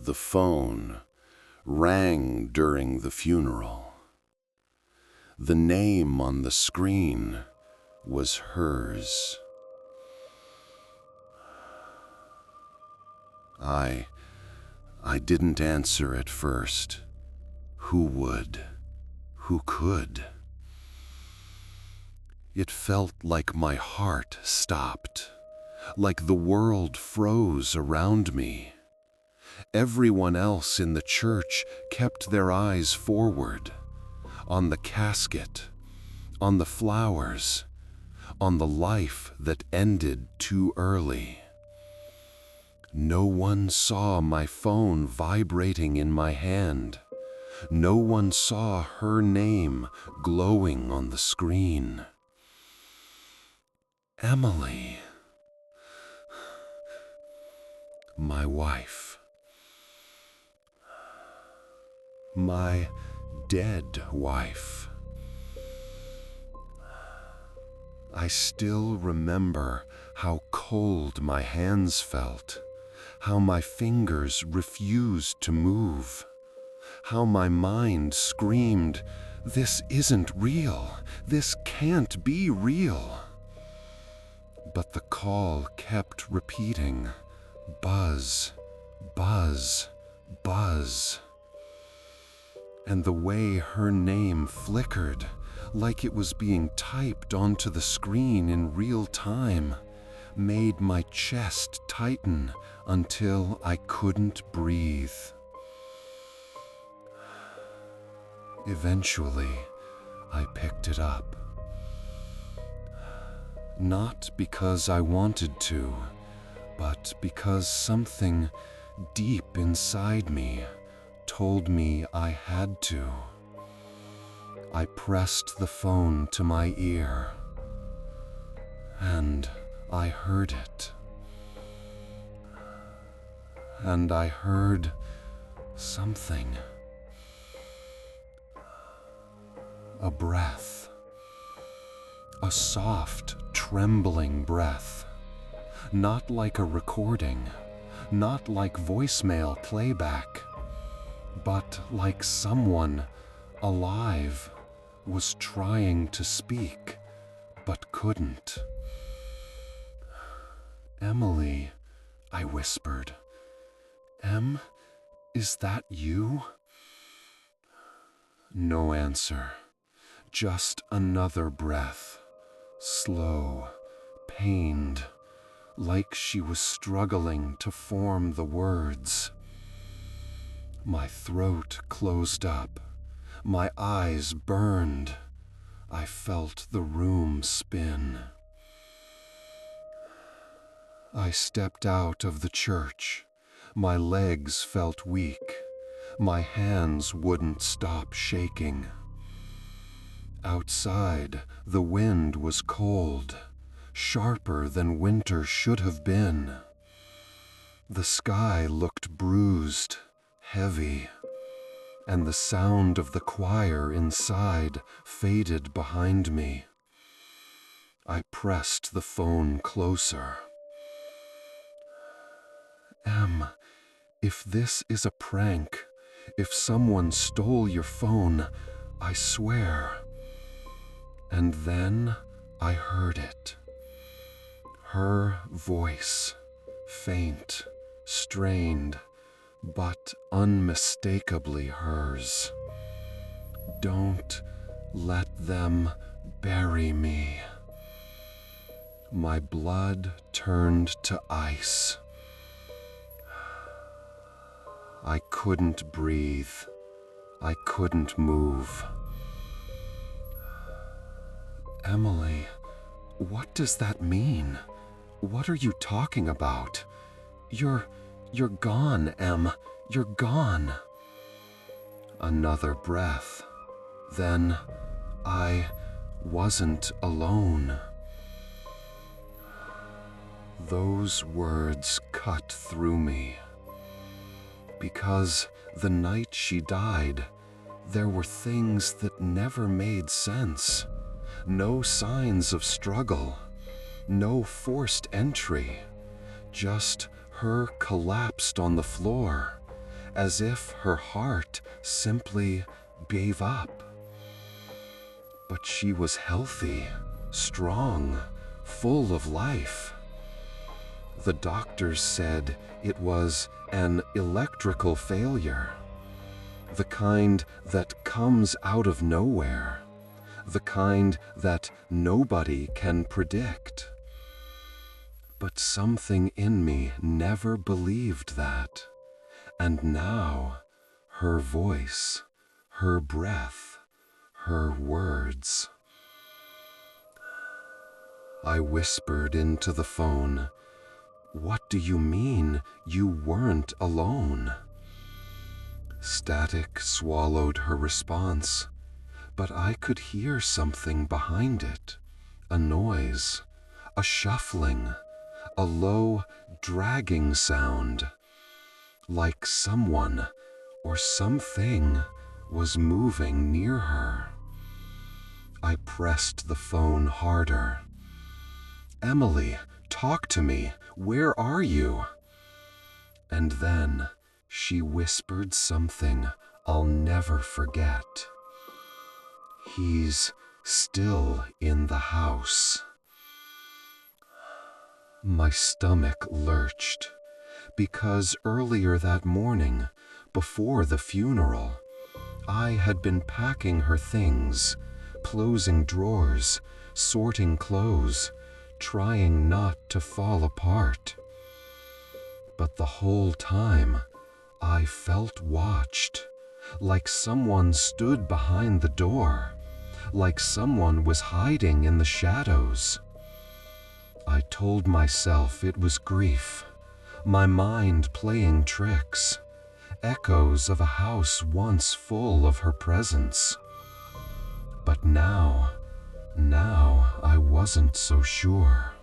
The phone rang during the funeral. The name on the screen was hers. I didn't answer at first. Who would? Who could? It felt like my heart stopped, like the world froze around me. Everyone else in the church kept their eyes forward, on the casket, on the flowers, on the life that ended too early. No one saw my phone vibrating in my hand. No one saw her name glowing on the screen. Emily. My wife. My dead wife. I still remember how cold my hands felt, how my fingers refused to move, how my mind screamed, "This isn't real. This can't be real." But the call kept repeating, "Buzz, buzz, buzz." And the way her name flickered, like it was being typed onto the screen in real time, made my chest tighten until I couldn't breathe. Eventually, I picked it up. Not because I wanted to, but because something deep inside me told me I had to. I pressed the phone to my ear, and I heard it. And I heard something. A breath. A soft, trembling breath. Not like a recording, not like voicemail playback, but like someone alive was trying to speak, but couldn't. "Emily," I whispered. "Em, is that you?" No answer. Just another breath, slow, pained, like she was struggling to form the words. My throat closed up, my eyes burned. I felt the room spin. I stepped out of the church. My legs felt weak. My hands wouldn't stop shaking. Outside, the wind was cold, sharper than winter should have been. The sky looked bruised, heavy, and the sound of the choir inside faded behind me. I pressed the phone closer. "Em, if this is a prank, if someone stole your phone, I swear." And then I heard it. Her voice, faint, strained, but unmistakably hers. "Don't let them bury me." My blood turned to ice. I couldn't breathe. I couldn't move. "Emily, what does that mean? What are you talking about? You're gone, Em. You're gone." Another breath. Then I wasn't alone. Those words cut through me. Because the night she died, there were things that never made sense. No signs of struggle, no forced entry, just her collapsed on the floor, as if her heart simply gave up. But she was healthy, strong, full of life. The doctors said it was an electrical failure, the kind that comes out of nowhere, the kind that nobody can predict. But something in me never believed that, and now her voice, her breath, her words. I whispered into the phone, "What do you mean you weren't alone?" Static swallowed her response, but I could hear something behind it, a noise, a shuffling, a low, dragging sound, like someone or something was moving near her. I pressed the phone harder. "Emily, talk to me. Where are you?" And then she whispered something I'll never forget. "He's still in the house." My stomach lurched, because earlier that morning, before the funeral, I had been packing her things, closing drawers, sorting clothes, trying not to fall apart. But the whole time, I felt watched, like someone stood behind the door, like someone was hiding in the shadows. I told myself it was grief, my mind playing tricks, echoes of a house once full of her presence. But now I wasn't so sure.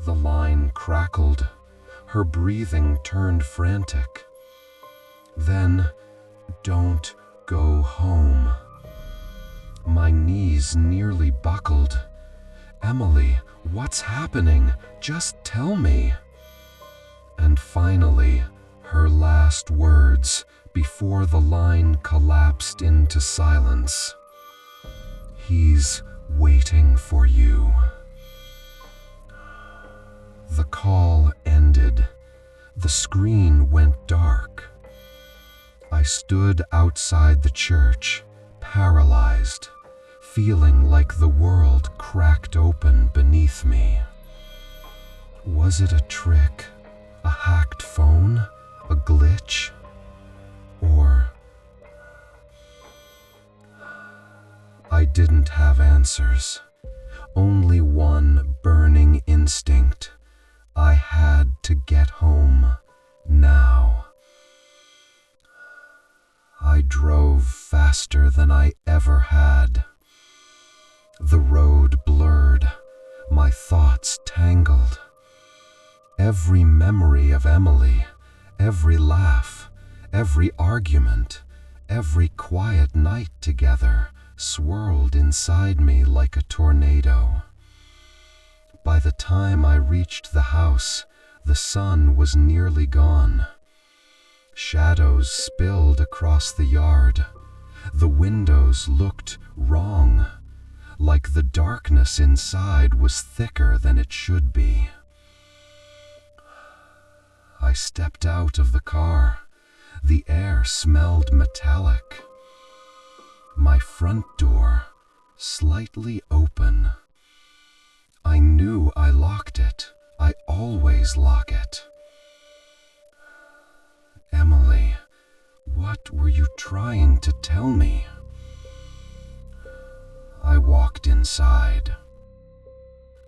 The line crackled, her breathing turned frantic. Then, "Don't go home." My knees nearly buckled. "Emily, what's happening? Just tell me." And finally, her last words before the line collapsed into silence. "He's waiting for you." The call ended. The screen went dark. I stood outside the church, paralyzed, feeling like the world cracked open beneath me. Was it a trick, a hacked phone, a glitch, or... I didn't have answers, only one burning instinct. I had to get home, now. I drove faster than I ever had. The road blurred, my thoughts tangled. Every memory of Emily, every laugh, every argument, every quiet night together swirled inside me like a tornado. By the time I reached the house, the sun was nearly gone. Shadows spilled across the yard. The windows looked wrong, like the darkness inside was thicker than it should be. I stepped out of the car. The air smelled metallic. My front door, slightly open. I knew I locked it. I always lock it. "Emily, what were you trying to tell me?" I walked inside.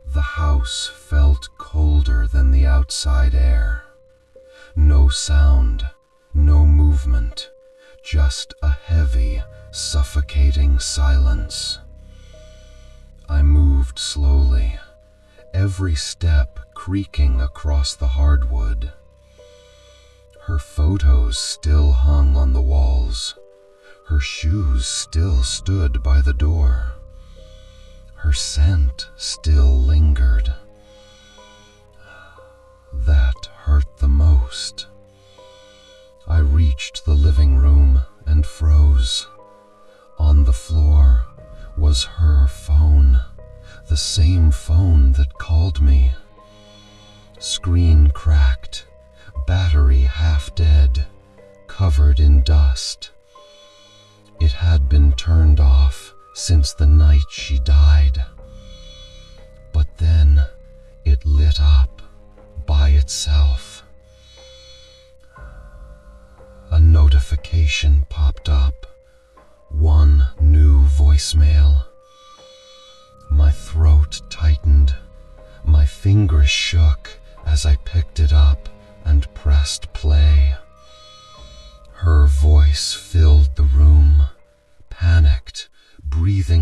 The house felt colder than the outside air. No sound, no movement, just a heavy, suffocating silence. I moved slowly, every step creaking across the hardwood. Her photos still hung on the walls. Her shoes still stood by the door. Her scent still lingered. That hurt the most. same phone that called me. Screen cracked, battery half dead, covered in dust. It had been turned off since the night she died. But then it lit up by itself. A notification popped up. One new voicemail. My throat tightened. My fingers shook as I picked it up and pressed play. Her voice filled the room, panicked, breathing